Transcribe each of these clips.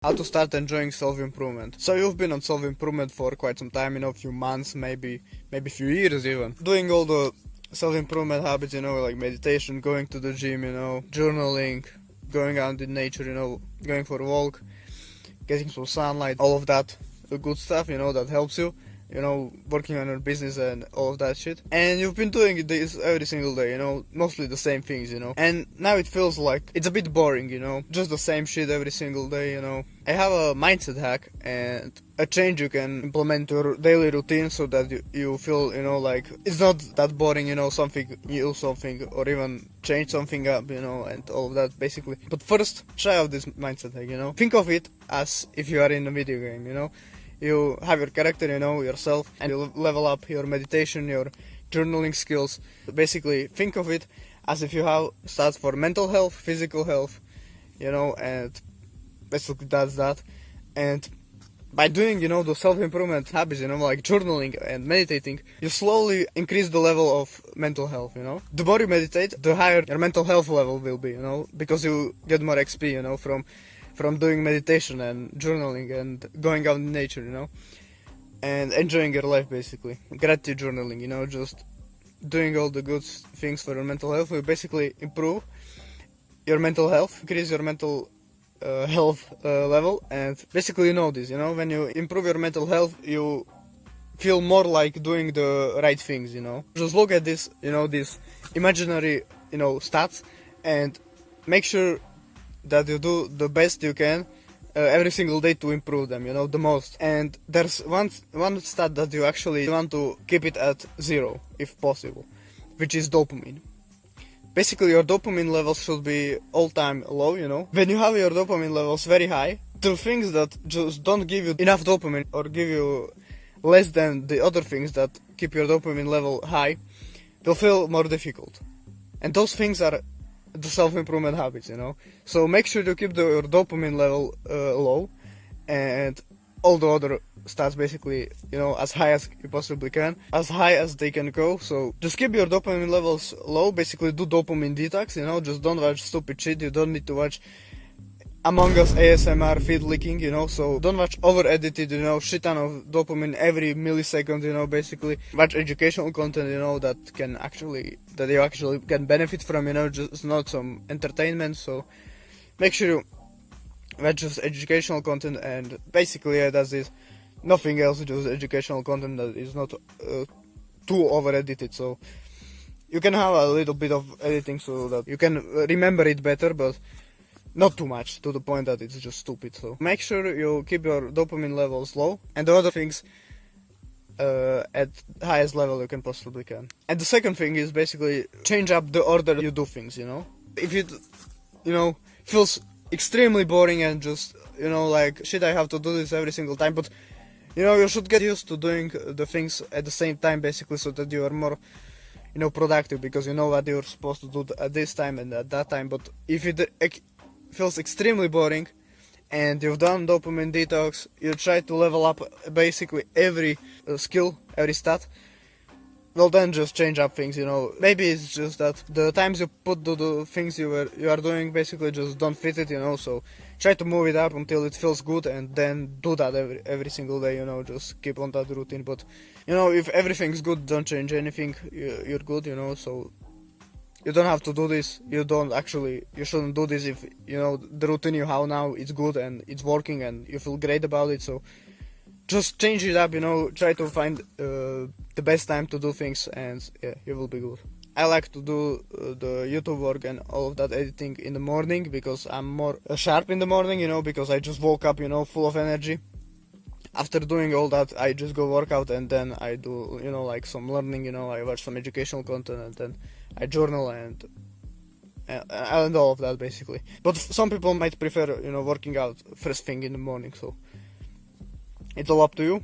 How to start enjoying self-improvement. So you've been on self-improvement for quite some time, a few months, maybe a few years even. Doing all the self-improvement habits, like meditation, going to the gym, journaling, going out in nature, going for a walk, getting some sunlight, all of that good stuff, that helps you. Working on your business and all of that shit. And you've been doing this every single day, mostly the same things, And now it feels like it's a bit boring, just the same shit every single day, I have a mindset hack and a change you can implement to your daily routine so that you feel, like it's not that boring, something new, something, or even change something up, and all of that basically. But first, try out this mindset hack, Think of it as if you are in a video game, You have your character, yourself, and you level up your meditation, your journaling skills. Basically, think of it as if you have stats for mental health, physical health, and basically that's that. And by doing, the self-improvement habits, like journaling and meditating, you slowly increase the level of mental health, The more you meditate, the higher your mental health level will be, because you get more XP, from doing meditation and journaling and going out in nature, and enjoying your life basically. Gratitude journaling, just doing all the good things for your mental health will basically improve your mental health, increase your mental health level, and basically this, when you improve your mental health, you feel more like doing the right things, Just look at this, these imaginary, stats, and make sure that you do the best you can every single day to improve them, the most. And there's one stat that you actually want to keep it at 0 if possible, which is dopamine. Basically, your dopamine levels should be all-time low, When you have your dopamine levels very high, the things that just don't give you enough dopamine or give you less than the other things that keep your dopamine level high will feel more difficult. And those things are the self-improvement habits, So make sure to keep your dopamine level low, and all the other stats basically, as high as you possibly can, as high as they can go. So just keep your dopamine levels low, basically do dopamine detox, just don't watch stupid shit. You don't need to watch Among Us ASMR feed leaking, so don't watch over-edited, shit ton of dopamine every millisecond, basically. Watch educational content, that you actually can benefit from, just not some entertainment. So make sure you watch just educational content, and basically that's it. Nothing else, just educational content that is not too over-edited, so you can have a little bit of editing so that you can remember it better, but not too much, to the point that it's just stupid. So make sure you keep your dopamine levels low, and the other things at highest level you can possibly can. And the second thing is basically change up the order you do things, If it, feels extremely boring and just, like, shit, I have to do this every single time, but, you should get used to doing the things at the same time, basically, so that you are more, productive, because you know what you're supposed to do at this time and at that time. But if it feels extremely boring and you've done dopamine detox, you try to level up basically every skill, every stat, well, then just change up things, Maybe it's just that the times you put the things you are doing basically just don't fit it, So try to move it up until it feels good, and then do that every single day, Just keep on that routine. But if everything's good, don't change anything. You're good, So you don't have to do this. You shouldn't do this if, the routine you have now is good and it's working and you feel great about it. So just change it up, try to find the best time to do things, and yeah, you will be good. I like to do the YouTube work and all of that editing in the morning, because I'm more sharp in the morning, because I just woke up, full of energy. After doing all that, I just go work out, and then I do, like some learning, I watch some educational content, and then I journal and all of that basically. But some people might prefer, working out first thing in the morning, so it's all up to you.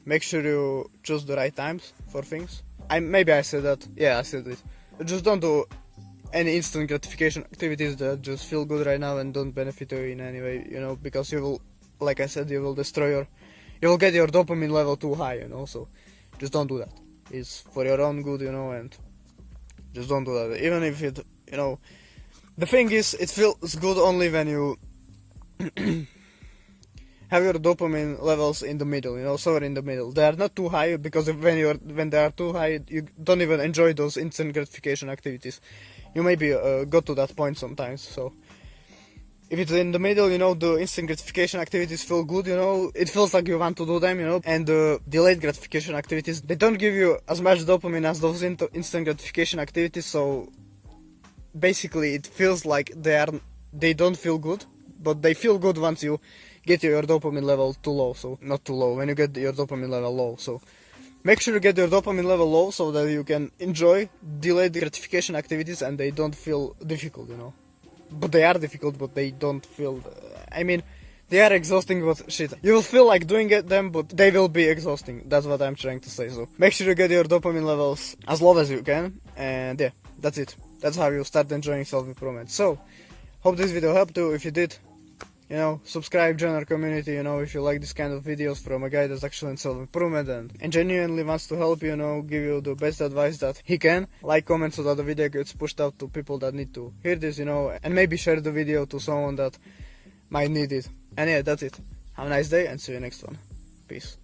Make sure you choose the right times for things. Maybe I said that. Yeah, I said it. Just don't do any instant gratification activities that just feel good right now and don't benefit you in any way, because you will, like I said, you will get your dopamine level too high, so just don't do that. It's for your own good, and just don't do that. Even if it, the thing is, it feels good only when you have your dopamine levels in the middle, you know, somewhere in the middle. They are not too high, because when they are too high, you don't even enjoy those instant gratification activities. You maybe got to that point sometimes. So if it's in the middle, you know, the instant gratification activities feel good, you know, it feels like you want to do them, you know, and the delayed gratification activities, they don't give you as much dopamine as those instant gratification activities, so basically it feels like they don't feel good, but they feel good once you get your dopamine level too low. So not too low, when you get your dopamine level low. So make sure you get your dopamine level low so that you can enjoy delayed gratification activities and they don't feel difficult, you know. But they are difficult, but they don't feel, they are exhausting, but shit, you will feel like doing them, but they will be exhausting. That's what I'm trying to say. So make sure you get your dopamine levels as low as you can, and yeah, that's it. That's how you start enjoying self-improvement. So hope this video helped you. If you did, you know, subscribe, join our community, you know, if you like this kind of videos from a guy that's actually in self-improvement and genuinely wants to help you, you know, give you the best advice that he can. Like, comment so that the video gets pushed out to people that need to hear this, you know, and maybe share the video to someone that might need it. And yeah, that's it. Have a nice day and see you next one. Peace.